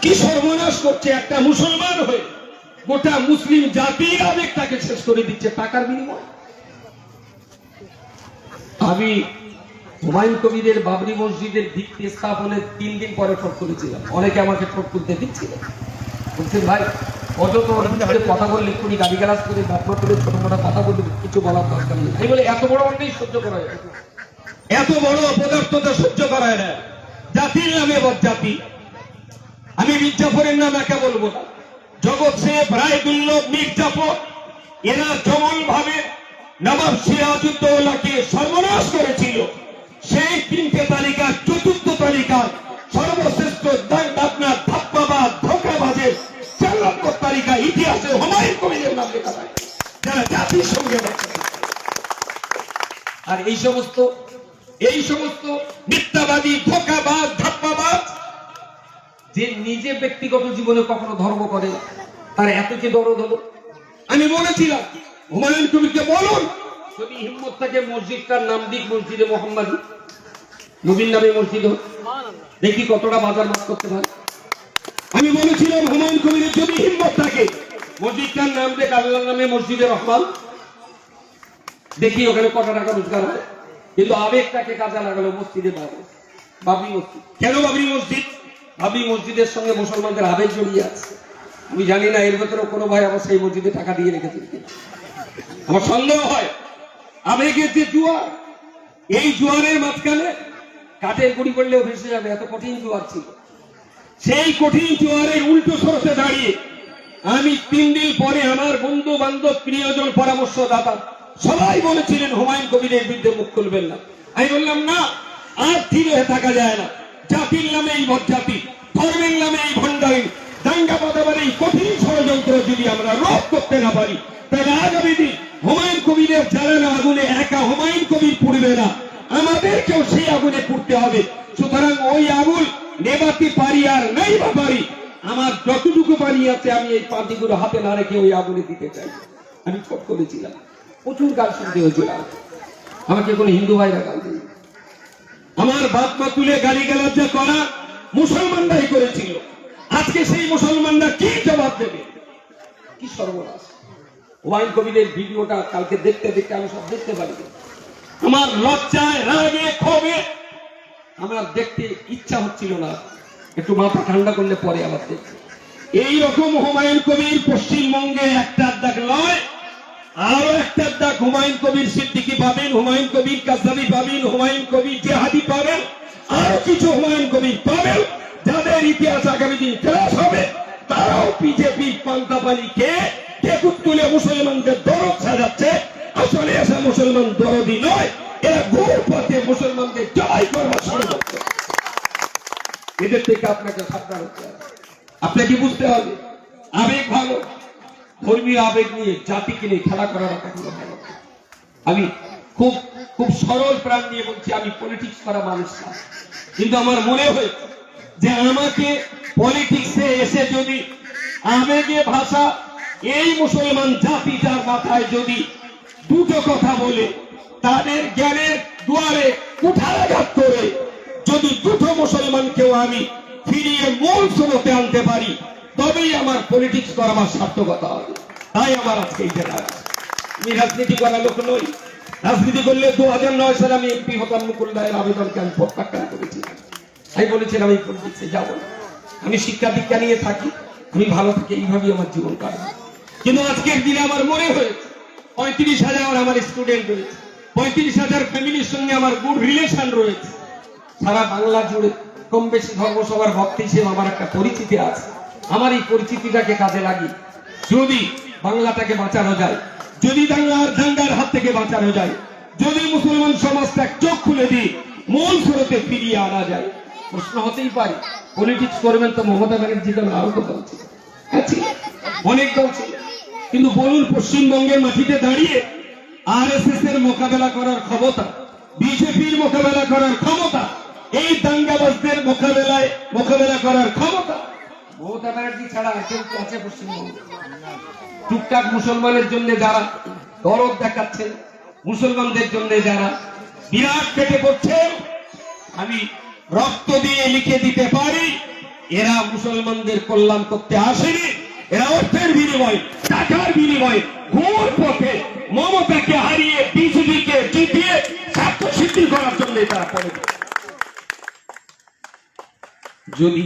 কি সর্বনাশ করছে একটা মুসলমান হয়ে, গোটা মুসলিম জাতির আবেগটাকে শেষ করে দিচ্ছে টাকার বিনিময়ে। আমি হুমায়ুন কবিরের বাবরি মসজিদের ভিত্তি স্থাপনের 3 দিন পরে ঠোঁট তুলেছিলাম। অনেকে আমাকে ঠোঁট তুলতে দিচ্ছিল, বলছেন ভাই অযথা কথা বললে এক্ষুনি গাড়ি গালাজ করে বাপমা করে ছোট মোটা কথা বললে কিছু বলার দরকার নেই। আমি বলি এত বড় অন্যায় সহ্য করা যায়, এত বড় অপদার্থতা সহ্য করা যায় না। জাতির নামে বদজাতি। আমি মির্জাফরের নাম একা বলবো না, জগৎ সেব, রায়দুল্লভ, মির্জাফর এরা যেমন ভাবে নবাব সিরাজউদ্দৌলাকে সর্বনাশ করেছিল, সেই 3টে তালিকার 4র্থ তালিকা সর্বশ্রেষ্ঠ আপনার ধাপ্পাবাজ ধোঁকাবাজের 4 নম্বর তালিকা ইতিহাসে হুমায়ুন কবিরের নাম লেখা হয়, যারা জাতির সঙ্গে। আর এই সমস্ত মিথ্যাবাদী ধোঁকাবাজ ধাপ্পাবাজ যে নিজে ব্যক্তিগত জীবনে কখনো ধর্ম করে, তার এত কি দরদ হলো? আমি বলেছিলাম হুমায়ুন কবিরকে বলুন যদি হিম্মত থাকে মসজিদটার নাম দিক মসজিদে মোহাম্মদী, নবীর নামে মসজিদ, দেখি কতটা বাজার মাছ করতে পারে। আমি বলেছিলাম হুমায়ুন কবিরের যদি হিম্মত থাকে মসজিদটার নাম দেখ আল্লাহর নামে মসজিদে রহমান, দেখি ওখানে কত টাকা রোজগার হয়। কিন্তু আবেগটাকে কাজে লাগালো মসজিদে বাবরি মসজিদ। কেন বাবরি মসজিদ? বাবরি মসজিদের সঙ্গে মুসলমানদের আবেগ জড়িয়ে আছে। আমি জানি না এর ভেতরে কোনো ভাই আবার সেই মসজিদে টাকা দিয়ে রেখেছেন, আমার সন্দেহ হয়। আবেগের যে জোয়ার, এই জোয়ারের মাঝখানে কাঠের গুড়ি করলেও ভেসে যাবে, এত কঠিন জোয়ার ছিল। সেই কঠিন জোয়ারের উল্টো স্রোতে দাঁড়িয়ে আমি 3 দিন পরে আমার বন্ধু বান্ধব প্রিয়জন পরামর্শদাতা সবাই বলেছিলেন হুমায়ুন কবিরের বিরুদ্ধে মুখ খুলবেন না। আমি বললাম না, আর স্থির হয়ে থাকা যায় না। জাতির নামে এই বদজাতি, ধর্মের নামে এই ভণ্ডামি, দাঙ্গা বাঁধাবার এই কঠিন ষড়যন্ত্র যদি আমরা রোধ করতে না পারি, তাহলে আগামী দিন হুমায়ুন কবিরের জ্বালানো আগুনে একা হুমায়ুন কবির পুড়বে না, আমাদেরকেও সেই আগুনে পুড়তে হবে। সুতরাং ওই আগুন নেবাতে পারি আর নাই বা পারি, আমার যতটুকু পানি আছে আমি এই পাতিগুলো হাতে না রেখে ওই আগুনে দিতে চাই। আমি ছোট করেছিলাম, প্রচুর গাল শুনতে হয়েছিল। আমাকে কোনো হিন্দু ভাইরা গাল দিল, আমার বাপ মা তুলে গালি গালাজ্জা করা মুসলমানরাই করেছিল। আজকে সেই মুসলমানরা কি জবাব দেবে? কি সর্বনাশ! হুমায়ুন কবিরের ভিডিওটা কালকে দেখতে দেখতে আমি সব দেখতে পারি, আমার লজ্জায় রাগে ক্ষোভে আমার দেখতে ইচ্ছা হচ্ছিল না। একটু মাথা ঠান্ডা করলে পরে আবার দেখছি। এইরকম হুমায়ুন কবির পশ্চিমবঙ্গে একটা দাগ নয়, আরো একটা দাগ হুমায়ুন কবির সিদ্দিকী পাবেন, হুমায়ুন কবির কাজী পাবেন, হুমায়ুন কবির জিহাদি পাবেন, আরো কিছু হুমায়ুন কবির পাবেন, যাদের ইতিহাস আগামী দিন ক্লাস হবে। তারাও বিজেপির পান্তা পানি খেয়ে টেকুট তুলে মুসলমানদের দরদ সাজাচ্ছে। আসলে এসে মুসলমান দরদি নয়, এরা ঘুর পথে মুসলমানদের জয় করবার ষড়যন্ত্র। এদের থেকে আপনাকে সাবধান হতে হবে, আপনাকে বুঝতে হবে আবেগ ভালো, ধর্মীয় আবেগ নিয়ে জাতিকে নিয়ে খেলা করার কখনো ভালো। আমি খুব খুব সরল প্রাণ নিয়ে বলছি, আমি পলিটিক্স করা মানুষ না, কিন্তু আমার মনে হয় যে আমাকে পলিটিক্সে এসে যদি আবেগে ভাষা এই মুসলমান জাতি যার মাথায় যদি দুটো কথা বলে, তাদের জ্ঞানের দুয়ারে কুঠারাঘাত করে যদি দুটো মুসলমানকেও আমি ফিরিয়ে মূল স্রোতে আনতে পারি, তবেই আমার পলিটিক্স করা আমার সার্থকতা হবে। তাই আমার আজকে এই জায়গা। আমি রাজনীতি করার লোক নই, রাজনীতি করলে 2009 সালে আমি এমপি হতাম, মুকুল রায়ের আবেদনকে আমি প্রত্যাখ্যান করেছি। আমি বলেছিলাম আমি পলিটিক্সে যাব না, আমি শিক্ষা দীক্ষা নিয়ে থাকি, আমি ভালো থাকি, এইভাবেই আমার জীবন কাটবে। কিন্তু আজকের দিনে আমার মনে হয়েছে 35,000 আমার স্টুডেন্ট রয়েছে, 35,000 ফ্যামিলির সঙ্গে আমার গুড রিলেশন রয়েছে। সারা বাংলা জুড়ে কম বেশি ধর্মসভার ভক্ত হিসেবে আমার একটা পরিচিতি আছে। আমার এই পরিচিতিটাকে কাজে লাগিয়ে যদি বাংলাটাকে বাঁচানো যায়, যদি দাঙ্গার হাত থেকে বাঁচানো যায়, যদি মুসলমান সমাজটা চোখ খুলে দিয়ে মূল স্রোতে ফিরিয়ে আনা যায়, প্রশ্ন হতেই পারে পলিটিক্স করবেন তো মমতা ব্যানার্জি দল আরো তো দল ছিল, অনেক দল ছিল, কিন্তু বলুন পশ্চিমবঙ্গের মাটিতে দাঁড়িয়ে আরএসএস এর মোকাবেলা করার ক্ষমতা, বিজেপির মোকাবেলা করার ক্ষমতা, এই দাঙ্গাবাজদের মোকাবেলা করার ক্ষমতা মমতা ব্যানার্জি ছাড়া কেউ আছে পশ্চিমবঙ্গে? টুকটাক মুসলমানের জন্য যারা দরদ দেখাচ্ছেন, মুসলমানদের জন্য যারা বিরাট কেটে পড়ছে, আমি রক্ত দিয়ে লিখে দিতে পারি এরা মুসলমানদের কল্যাণ করতে আসেনি, এরা অর্থের বিনিময়, টাকার বিনিময়, ঘোর পথে মমতাকে হারিয়ে বিজেপিকে জিতিয়ে স্বার্থ সিদ্ধি করার জন্য তারা পড়ে। যদি